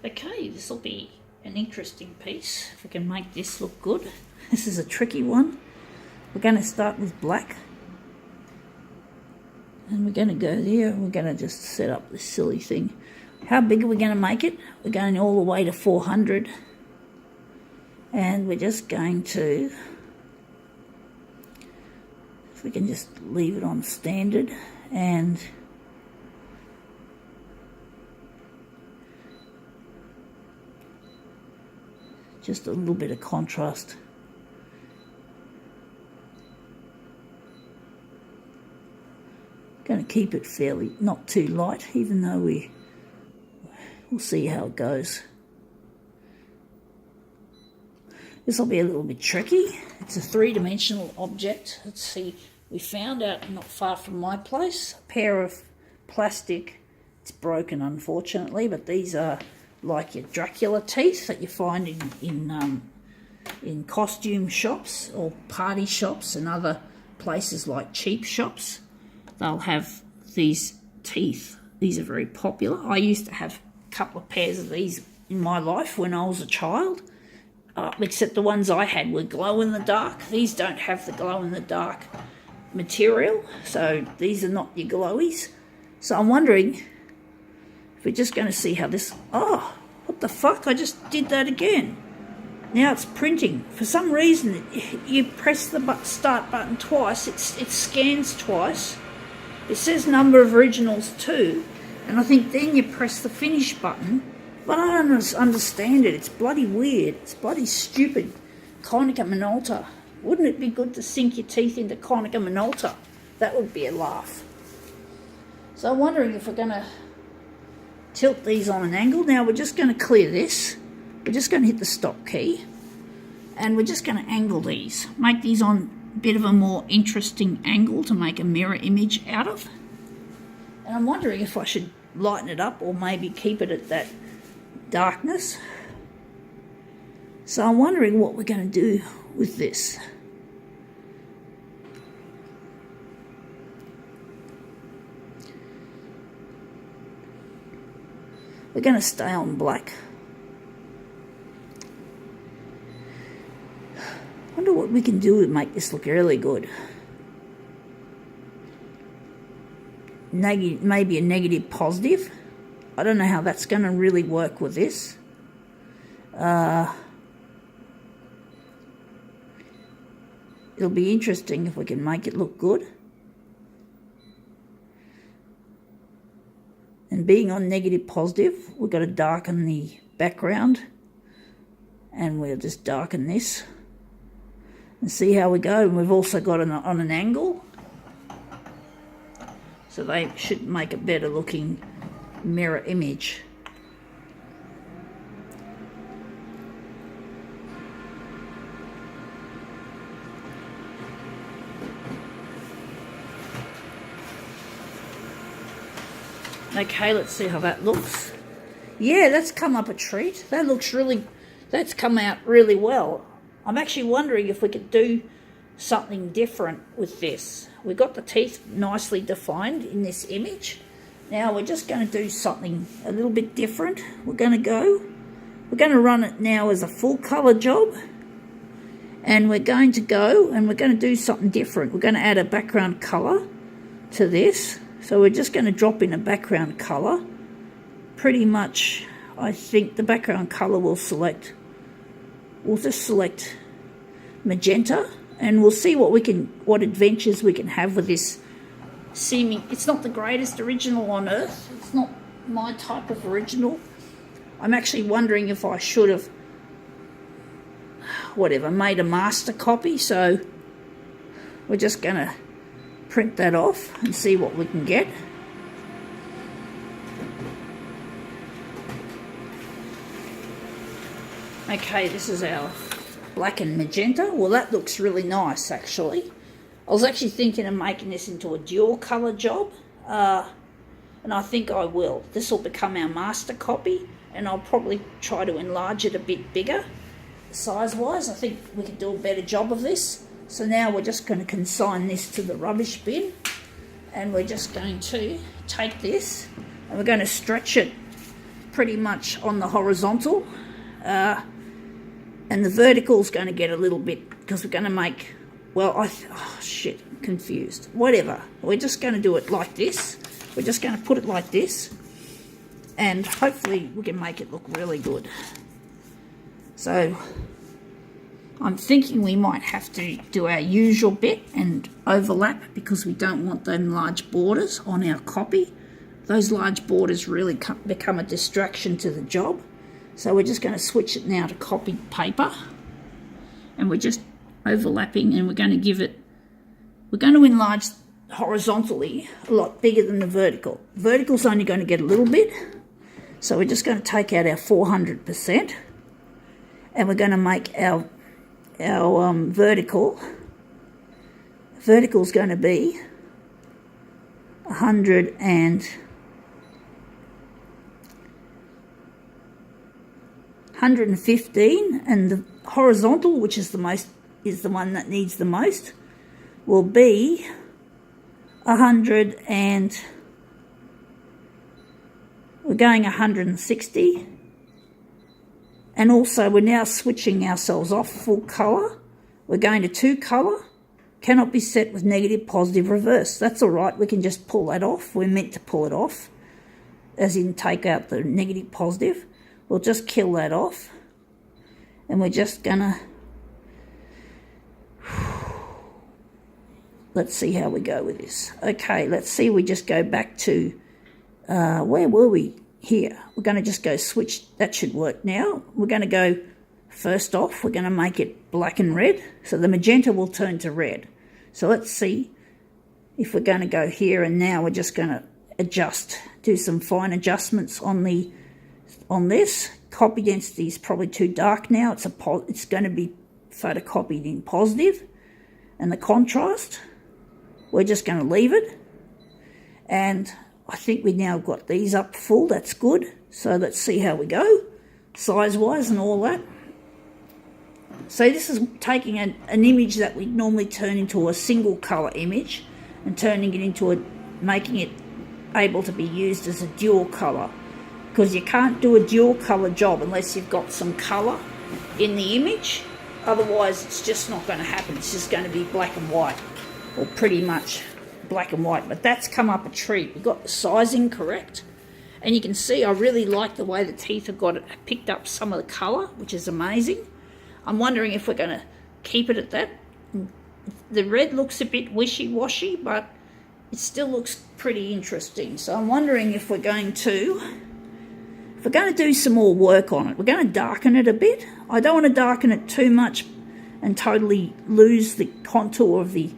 Okay, this will be an interesting piece if we can make this look good. This is a tricky one. We're going to start with black. And we're going to go there and we're going to just set up this silly thing. How big are we going to make it? We're going all the way to 400. And we're just going to, if we can just leave it on standard and just a little bit of contrast. Going to keep it fairly, not too light, even though we'll see how it goes. This will be a little bit tricky. It's a three-dimensional object. Let's see, we found out not far from my place a pair of plastic. It's broken, unfortunately, but these are like your Dracula teeth that you find in costume shops or party shops and other places like cheap shops. They'll have these teeth. These are very popular. I used to have a couple of pairs of these in my life when I was a child, except the ones I had were glow-in-the-dark. These don't have the glow-in-the-dark material, so these are not your glowies. So I'm wondering if we're just going to see how this... Oh, what the fuck? I just did that again. Now it's printing. For some reason, you press the start button twice. It scans twice. It says number of originals too, and I think then you press the finish button, but I don't understand it. It's bloody weird. It's bloody stupid. Konica Minolta. Wouldn't it be good to sink your teeth into Konica Minolta? That would be a laugh. So I'm wondering if we're going to tilt these on an angle. Now we're just going to clear this. We're just going to hit the stop key, and we're just going to angle these. Make these on bit of a more interesting angle to make a mirror image out of. And I'm wondering if I should lighten it up or maybe keep it at that darkness. So I'm wondering what we're going to do with this. We're going to stay on black. I wonder what we can do to make this look really good. Maybe a negative positive. I don't know how that's going to really work with this. It'll be interesting if we can make it look good. And being on negative positive, we've got to darken the background. And we'll just darken this. And see how we go. And we've also got it on an angle, so they should make a better looking mirror image. Okay, let's see how that looks. Yeah, that's come up a treat. That's come out really well. I'm actually wondering if we could do something different with this. We've got the teeth nicely defined in this image. Now we're just going to do something a little bit different. We're going to run it now as a full color job. And we're going to do something different. We're going to add a background color to this. So we're just going to drop in a background color. Pretty much, I think the background color we'll just select magenta, and we'll see what adventures we can have with this it's not the greatest original on earth. It's not my type of original. I'm actually wondering if I should have made a master copy, so we're just going to print that off and see what we can get. Okay, this is our black and magenta. Well, that looks really nice, actually. I was actually thinking of making this into a dual colour job, and I think I will. This will become our master copy, and I'll probably try to enlarge it a bit bigger, size-wise. I think we could do a better job of this. So now we're just going to consign this to the rubbish bin, and we're just going to take this, and we're going to stretch it pretty much on the horizontal, and the vertical's going to get a little bit, because we're going to make, well, oh shit, confused. Whatever. We're just going to do it like this. We're just going to put it like this, and hopefully we can make it look really good. So I'm thinking we might have to do our usual bit and overlap, because we don't want them large borders on our copy. Those large borders really become a distraction to the job. So we're just going to switch it now to copied paper, and we're just overlapping, and we're going to give it, we're going to enlarge horizontally a lot bigger than the vertical. Vertical's only going to get a little bit, so we're just going to take out our 400%, and we're going to make our vertical's going to be 115, and the horizontal, which is the one that needs the most, will be 100, and we're going 160. And also we're now switching ourselves off full colour. We're going to 2 colour. Cannot be set with negative, positive, reverse. That's all right. We can just pull that off. We're meant to pull it off, as in take out the negative, positive. We'll just kill that off. And we're just going to... Let's see how we go with this. Okay, let's see. We just go back to... where were we? Here. We're going to just go switch. That should work now. We're going to go... First off, we're going to make it black and red. So the magenta will turn to red. So let's see if we're going to go here, and now we're just going to adjust, do some fine adjustments on this. Copy density is probably too dark now. It's going to be photocopied in positive. And the contrast, we're just going to leave it. And I think we've now got these up full. That's good. So let's see how we go, size-wise and all that. So this is taking an image that we normally turn into a single colour image and turning it into making it able to be used as a dual colour, because you can't do a dual colour job unless you've got some colour in the image. Otherwise it's just not going to happen. It's just going to be black and white, or pretty much black and white. But that's come up a treat. We got the sizing correct, and you can see I really like the way the teeth have picked up some of the colour, which is amazing. I'm wondering if we're going to keep it at that. The red looks a bit wishy-washy, but it still looks pretty interesting. So I'm wondering if we're going to do some more work on it. We're going to darken it a bit. I don't want to darken it too much and totally lose the contour of the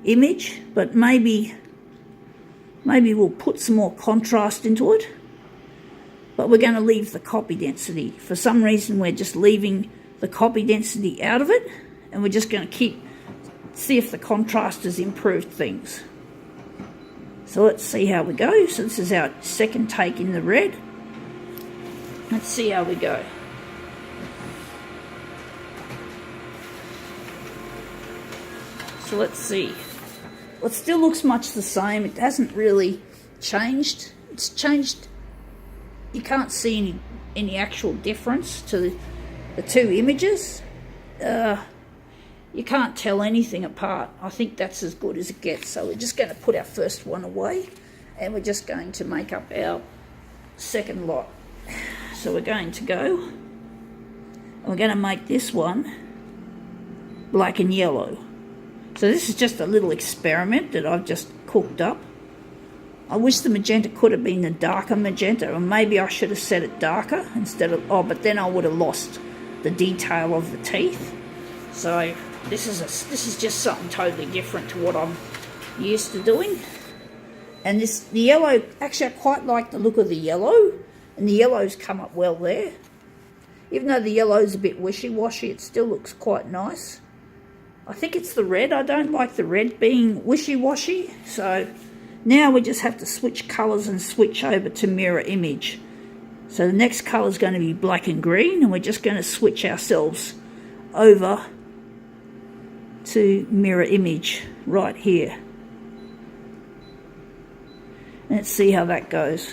image, but maybe we'll put some more contrast into it. But we're going to leave the copy density. For some reason, we're just leaving the copy density out of it, and we're just going to see if the contrast has improved things. So let's see how we go. So this is our second take in the red. Let's see how we go. So let's see. Well, it still looks much the same. It hasn't really changed. It's changed. You can't see any actual difference to the two images. You can't tell anything apart. I think that's as good as it gets. So we're just going to put our first one away, and we're just going to make up our second lot. So we're going to go, and we're going to make this one black and yellow. So this is just a little experiment that I've just cooked up. I wish the magenta could have been a darker magenta, or maybe I should have set it darker instead of, but then I would have lost the detail of the teeth. So this is just something totally different to what I'm used to doing. And the yellow, actually I quite like the look of the yellow, and the yellow's come up well there. Even though the yellow's a bit wishy-washy, it still looks quite nice. I think it's the red. I don't like the red being wishy-washy. So now we just have to switch colours and switch over to mirror image. So the next colour is going to be black and green, and we're just going to switch ourselves over to mirror image right here. Let's see how that goes.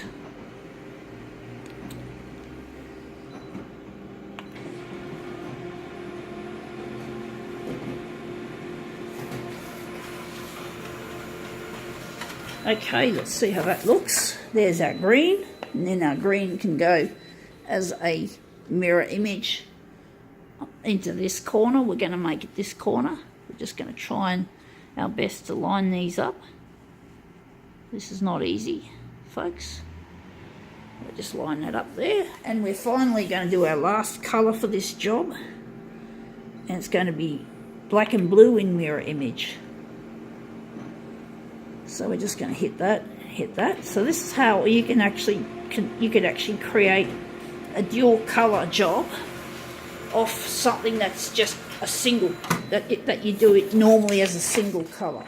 Okay, let's see how that looks. There's our green, and then our green can go as a mirror image into this corner. We're going to make it this corner. We're just going to try our best to line these up. This is not easy, folks. We'll just line that up there, and we're finally going to do our last colour for this job, and it's going to be black and blue in mirror image. So we're just going to hit that. So this is how you can actually create a dual colour job off something that's just a single, that you do it normally as a single colour.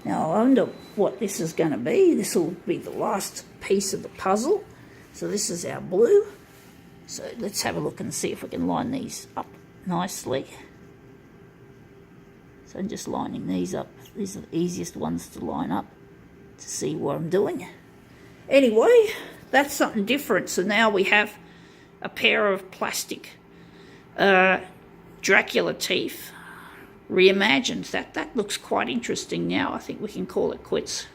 Now I wonder what this is going to be. This will be the last piece of the puzzle. So this is our blue. So let's have a look and see if we can line these up nicely. So I'm just lining these up. These are the easiest ones to line up to see what I'm doing. Anyway, that's something different. So now we have a pair of plastic Dracula teeth reimagined. That looks quite interesting now. I think we can call it quits.